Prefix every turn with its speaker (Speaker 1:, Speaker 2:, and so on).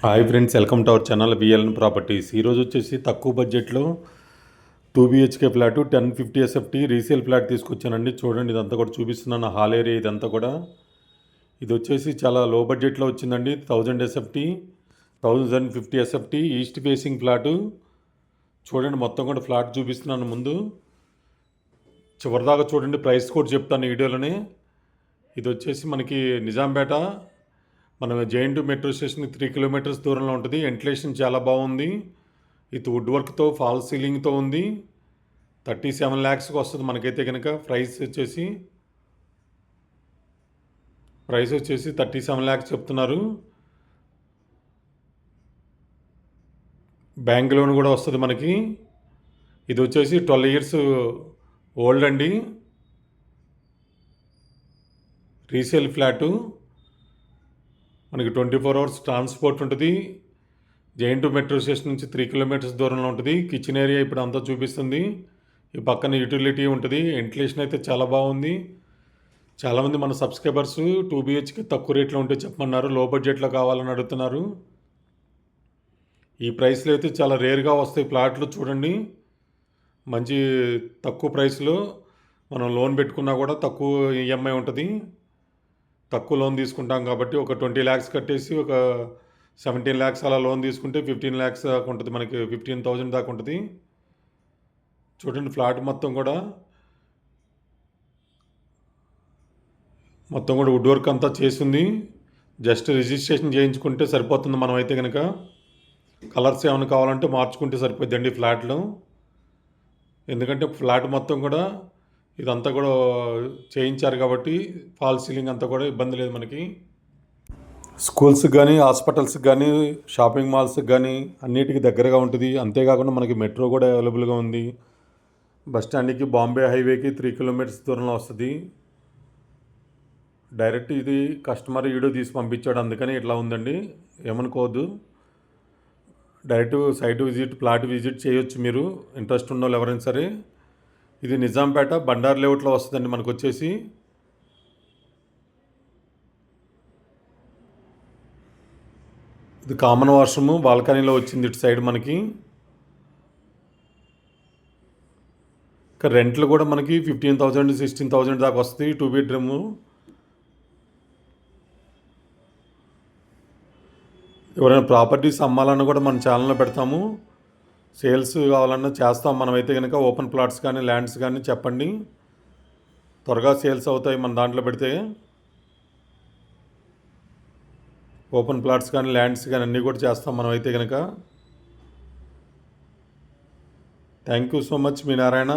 Speaker 1: Hi friends, welcome to our channel VLN properties. ఈరోజు వచ్చేసి తక్కువ బడ్జెట్లో 2 BHK flat 1050 SFT resale flat తీసుకొచ్చానండి. చూడండి, ఇదంతా కూడా చూపిస్తున్నాను. హాల్ ఏరియా ఇదంతా కూడా. ఇది వచ్చేసి చాలా లో బడ్జెట్లో వచ్చిందండి. 1050 SFT ఈస్ట్ ఫేసింగ్ ఫ్లాటు. చూడండి, మొత్తం కూడా ఫ్లాట్ చూపిస్తున్నాను. ముందు చివరిదాకా చూడండి, ప్రైస్ కూడా చెప్తాను వీడియోలోనే. ఇది వచ్చేసి మనకి నిజాంపేట, మన జేఎన్‌టీయూ మెట్రో స్టేషన్కి 3 కిలోమీటర్స్ దూరంలో ఉంటుంది. వెంటిలేషన్ చాలా బాగుంది. ఇది వుడ్ వర్క్తో ఫాల్ సీలింగ్తో ఉంది. 37 ల్యాక్స్కి వస్తుంది మనకైతే కనుక. ప్రైస్ వచ్చేసి 37 ల్యాక్స్ చెప్తున్నారు. బ్యాంక్ లోన్ కూడా వస్తుంది మనకి. ఇది వచ్చేసి 12 ఇయర్స్ ఓల్డ్ అండి. Resale flat. మనకి 24 అవర్స్ ట్రాన్స్పోర్ట్ ఉంటుంది. జేఎన్‌టీయూ మెట్రో స్టేషన్ నుంచి 3 కిలోమీటర్స్ దూరంలో ఉంటుంది. కిచెన్ ఏరియా ఇప్పుడు అంతా చూపిస్తుంది. ఈ పక్కన యూటిలిటీ ఉంటుంది. వెంటిలేషన్ అయితే చాలా బాగుంది. చాలామంది మన సబ్స్క్రైబర్స్ 2 BHK తక్కువ రేట్లో ఉంటే చెప్పమన్నారు. లో బడ్జెట్లో కావాలని అడుగుతున్నారు. ఈ ప్రైస్లో అయితే చాలా రేర్గా వస్తాయి ప్లాట్లు. చూడండి, మంచి తక్కువ ప్రైస్లో మనం లోన్ పెట్టుకున్నా కూడా తక్కువ ఈఎంఐ ఉంటుంది. తక్కువ లోన్ తీసుకుంటాం కాబట్టి ఒక 20 ల్యాక్స్ కట్టేసి ఒక 17 ల్యాక్స్ అలా లోన్ తీసుకుంటే 15 ల్యాక్స్ దాకా ఉంటుంది మనకి. 15,000 దాకా ఉంటుంది. చూడండి, ఫ్లాట్ మొత్తం కూడా వుడ్ వర్క్ అంతా చేసింది. జస్ట్ రిజిస్ట్రేషన్ చేయించుకుంటే సరిపోతుంది. మనం అయితే కనుక కలర్స్ ఏమైనా కావాలంటే మార్చుకుంటే సరిపోద్దండి ఫ్లాట్లో. ఎందుకంటే ఫ్లాట్ మొత్తం కూడా ఇదంతా కూడా చేయించారు కాబట్టి ఫాల్ సీలింగ్ అంతా కూడా ఇబ్బంది లేదు మనకి. స్కూల్స్కి కానీ, హాస్పిటల్స్కి కానీ, షాపింగ్ మాల్స్కి కానీ అన్నిటికీ దగ్గరగా ఉంటుంది. అంతేకాకుండా మనకి మెట్రో కూడా అవైలబుల్గా ఉంది. బస్ స్టాండ్కి, బాంబే హైవేకి 3 కిలోమీటర్స్ దూరంలో వస్తుంది. డైరెక్ట్ ఇది కస్టమర్ వీడియో తీసి పంపించాడు, అందుకని ఇట్లా ఉందండి, ఏమనుకోవద్దు. Direct site visit, plot visit చేయొచ్చు మీరు, ఇంట్రెస్ట్ ఉన్న వాళ్ళు ఎవరైనా సరే. ఇది నిజాంపేట బండార్ లేఅవుట్లో వస్తుందండి మనకు వచ్చేసి. ఇది కామన్ వాష్రూమ్ బాల్కనీలో వచ్చింది ఇటు సైడ్ మనకి. ఇంకా రెంట్లు కూడా మనకి 15,000 16,000 దాకా వస్తాయి 2 బెడ్రూమ్. ఎవరైనా ప్రాపర్టీస్ అమ్మాలన్నా కూడా మన ఛానల్లో పెడతాము. సేల్స్ కావాలన్నా చేస్తాం మనమైతే కనుక. ఓపెన్ ప్లాట్స్ కానీ, ల్యాండ్స్ కానీ చెప్పండి, త్వరగా సేల్స్ అవుతాయి మన దాంట్లో పెడితే. ఓపెన్ ప్లాట్స్ కానీ, ల్యాండ్స్ కానీ అన్నీ కూడా చేస్తాం మనమైతే కనుక. Thank you so much, me Narayana.